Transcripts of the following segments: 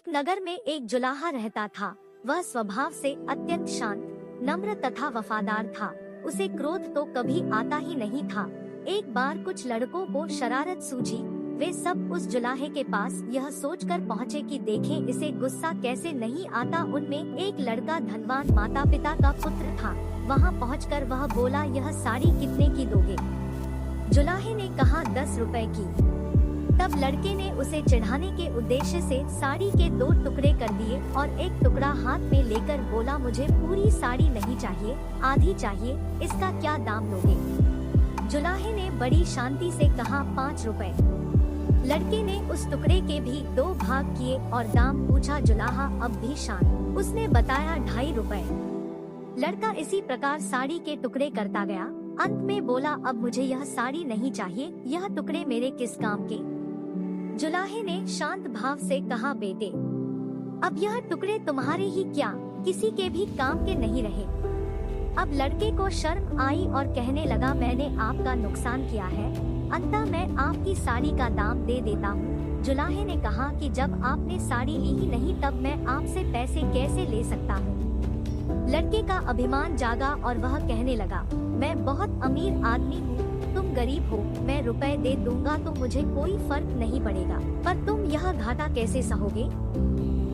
एक नगर में एक जुलाहा रहता था। वह स्वभाव से अत्यंत शांत, नम्र तथा वफादार था। उसे क्रोध तो कभी आता ही नहीं था। एक बार कुछ लड़कों को शरारत सूझी। वे सब उस जुलाहे के पास यह सोचकर पहुँचे कि देखें इसे गुस्सा कैसे नहीं आता। उनमें एक लड़का धनवान माता पिता का पुत्र था। वहाँ पहुँचकर वह बोला, यह साड़ी कितने की दोगे? जुलाहे ने कहा, 10 रुपए की। तब लड़के ने उसे चिढ़ाने के उद्देश्य से साड़ी के 2 टुकड़े कर दिए और एक टुकड़ा हाथ में लेकर बोला, मुझे पूरी साड़ी नहीं चाहिए, आधी चाहिए, इसका क्या दाम लोगे? जुलाहे ने बड़ी शांति से कहा, 5 रुपए। लड़के ने उस टुकड़े के भी 2 भाग किए और दाम पूछा। जुलाहा अब भी शांत, उसने बताया 2.5 रुपए। लड़का इसी प्रकार साड़ी के टुकड़े करता गया। अंत में बोला, अब मुझे यह साड़ी नहीं चाहिए, यह टुकड़े मेरे किस काम के? जुलाहे ने शांत भाव से कहा, बेटे, अब यह टुकड़े तुम्हारे ही क्या, किसी के भी काम के नहीं रहे। अब लड़के को शर्म आई और कहने लगा, मैंने आपका नुकसान किया है, अतः मैं आपकी साड़ी का दाम दे देता हूँ। जुलाहे ने कहा कि जब आपने साड़ी ली ही नहीं तब मैं आपसे पैसे कैसे ले सकता हूँ? लड़के का अभिमान जागा और वह कहने लगा, मैं बहुत अमीर आदमी हूँ, तुम गरीब हो, मैं रुपए दे दूंगा तो मुझे कोई फर्क नहीं पड़ेगा, पर तुम यह घाटा कैसे सहोगे?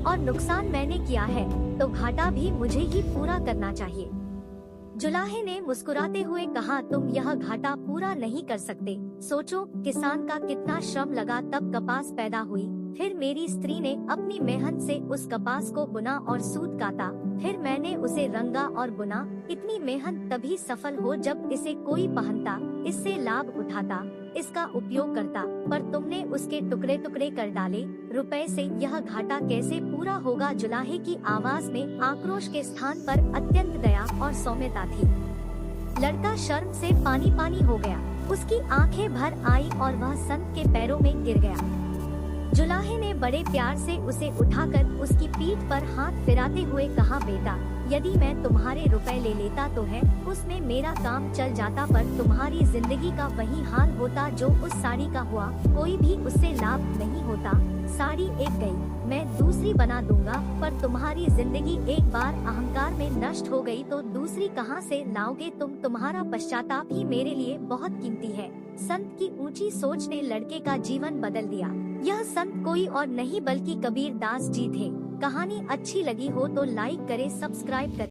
और नुकसान मैंने किया है तो घाटा भी मुझे ही पूरा करना चाहिए। जुलाहे ने मुस्कुराते हुए कहा, तुम यह घाटा पूरा नहीं कर सकते। सोचो, किसान का कितना श्रम लगा तब कपास पैदा हुई, फिर मेरी स्त्री ने अपनी मेहनत से उस कपास को बुना और सूत काता, फिर मैंने उसे रंगा और बुना। इतनी मेहनत तभी सफल हो जब इसे कोई पहनता, इससे लाभ उठाता, इसका उपयोग करता, पर तुमने उसके टुकड़े टुकड़े कर डाले। रुपए से यह घाटा कैसे पूरा होगा? जुलाहे की आवाज में आक्रोश के स्थान पर अत्यंत दया और सौम्यता थी। लड़का शर्म से पानी पानी हो गया, उसकी आंखें भर आई और वह संत के पैरों में गिर गया। जुलाहे ने बड़े प्यार से उसे उठाकर उसकी पीठ पर हाथ फिराते हुए कहा, बेटा, यदि मैं तुम्हारे रुपए ले लेता तो है उसमें मेरा काम चल जाता, पर तुम्हारी जिंदगी का वही हाल होता जो उस साड़ी का हुआ, कोई भी उससे लाभ नहीं होता। साड़ी एक गई, मैं दूसरी बना दूंगा, पर तुम्हारी जिंदगी एक बार अहंकार में नष्ट हो गई तो दूसरी कहां से लाओगे तुम? तुम्हारा पश्चाताप ही मेरे लिए बहुत कीमती है। संत की ऊंची सोच ने लड़के का जीवन बदल दिया। यह संत कोई और नहीं बल्कि कबीर दास जी थे। कहानी अच्छी लगी हो तो लाइक करें, सब्सक्राइब करें।